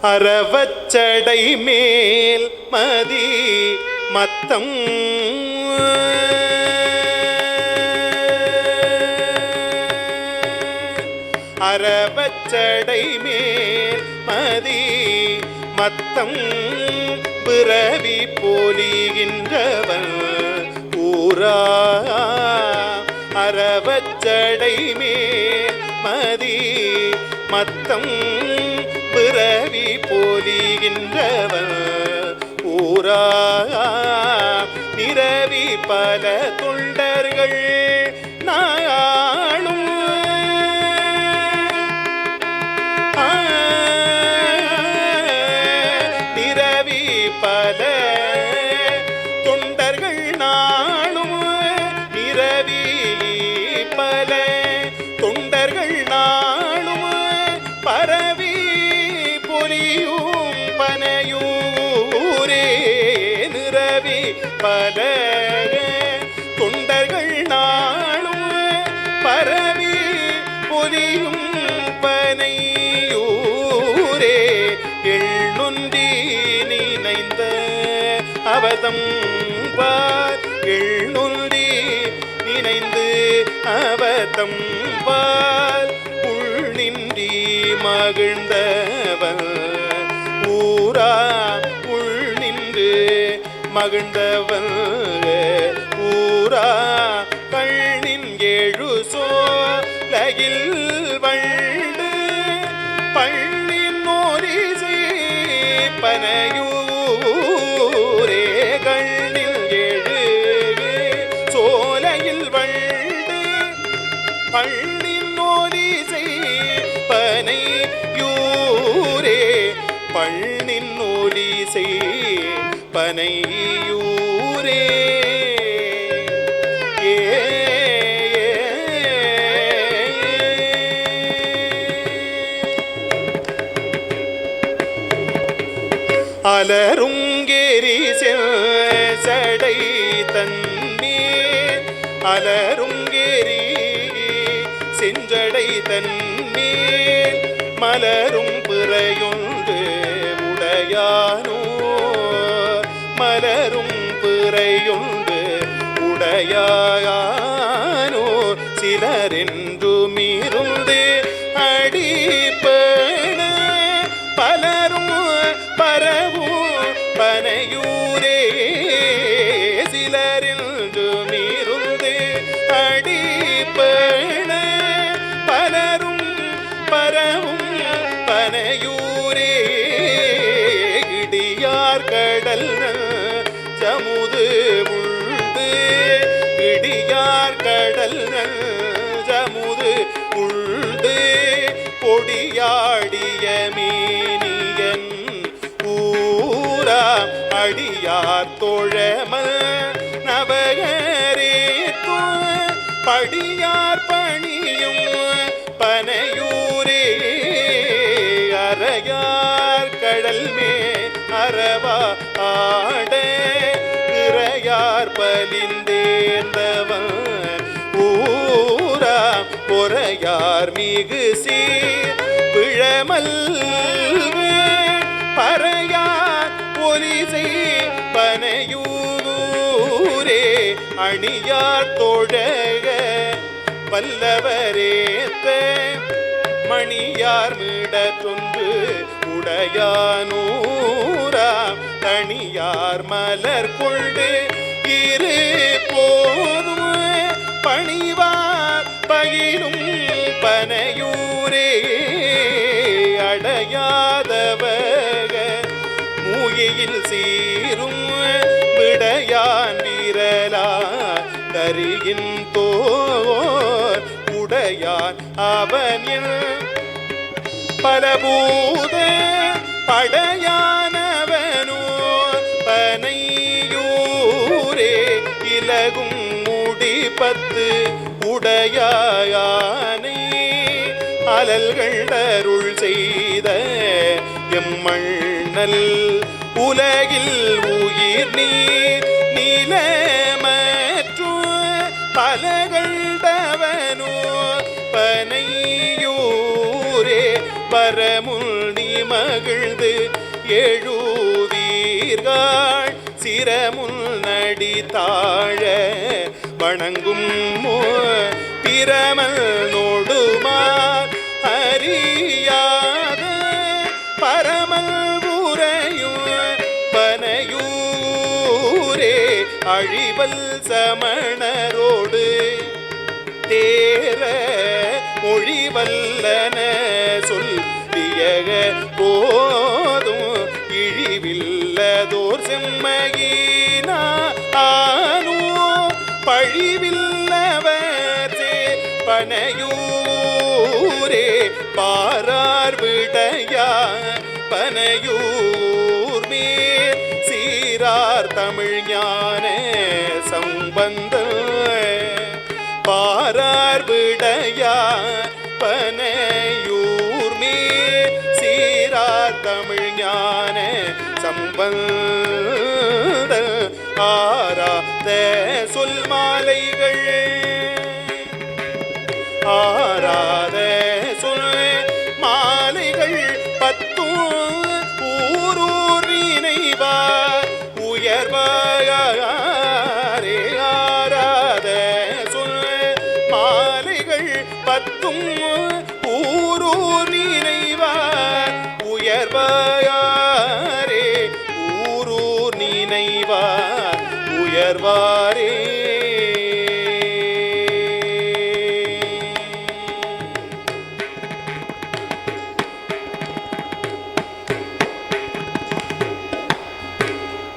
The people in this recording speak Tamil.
அரவச்சடை மேல் மதி மத்தம் அரவச்சடை மேல் மதி மத்தம் பிறவி போலிகின்றவன் ஊரா அரவச்சடை மேல் மதி மத்தம் பிறவி போலிகின்றவன் ஊரா நிரவி பல தொண்டர்கள் நாளும் நிரவி பல தொண்டர்கள் நாளும் நிரவி பல தொண்டர்கள் நாளும் பரவி பொலியும் பனையூரே நிரவி பல தொண்டர்கள் நாளும் பரவி பொலியும் பனையூரே எள்நொன்றி நினைந்த அவதம் பார் எள்நொன்றி நினைந்து அவதம் பார் உள்நின்றி மகிழ்ந்தவன் ஊரா உள்நின்று மகிழ்ந்தவன் ஊரா கண்ணின் எழு சோலையில் வண்டு பள்ளின் ஓரிசை பனையூரே கண்ணில் எழு சோலையில் வண்டு பள்ளின் ஓரிசை பனையூரே பள்ளின் ஓரிசை பனையூரே அலருங்கேரி செடை தன்மேல் அலருங்கேரி செஞ்சடை தன்மேல் மலரும் பிறையொன்று உடையானோ மலரும் பிறையொன்று உடையானோ சிலரென்றுமிருந்து அடிப்பன பலரும் பரவும் பனையூரே சிலரென்றுமிருந்து அடிப்பன பலரும் பரவும் பனையூரே இடியார் கடல் ஜமுது உண்டு இடியார் கடல் ஜமுது உண்டு பொடியாடிய மீனியன் ஊரா அடியார் தோழமல் நவகரே படியார் பணியும் பனையூரே அறையார் கடல் மே அரவா ஆட இறையார் பலிந்தேந்தவன் ஊரா பொறையார் மிகு சீர் பிழமல் பறையார் ஒலிசை பனையூரே அணியார் தோழக வல்லவரேத்த மணியார் மிடற்றொன்று உடையானூரா தனியார் மலர் கொண்டு இரு போதும் பணிவார் பயிலும் பனையூரே அடையாதவக மூயில் சீரும் விடையான் வீரலா தரியின் தோர் உடையான் அவனில் பலபூத படையானவனோ பனையூரே இலகும் முடி பத்து உடையானை அலல்கள் அருள் செய்த எம்மண்ணல் உலகில் உயிர் நீர் நிலமற்று பலகண்டவனோ பனையூரே பரமுள் நீ மகிழ்ந்து சிரமுல் நடி தாழ வணங்கும் பிரமல் நோடுமார் அறியாத பரமல் உரையும் பனையூரே அழிவல் சமணரோடு தேர மொழிவல்லன சொல்லியக போதும் இழிவில்லதோர் செம்மையினானோ பழிவில்லவர் பனையூரே பாரார் விடையா பனையூர் மேல் சீரார் தமிழ் ஞான சம்பந்தம் பாரார் விடையா பனையூர் மேல் சீரார் தமிழ் ஞான சம்பந்த ஆராத சொல் மாலைகள் ஆராத சொல் மாலைகள் பத்தும் ஊரூர் நினைவார் உயர்வாரே ஆராத சொல் மாலைகள் பத்தும் ஊரூர் நினைவார் உயர்வாரே ஊரூர் நினைவார் உயர்வார்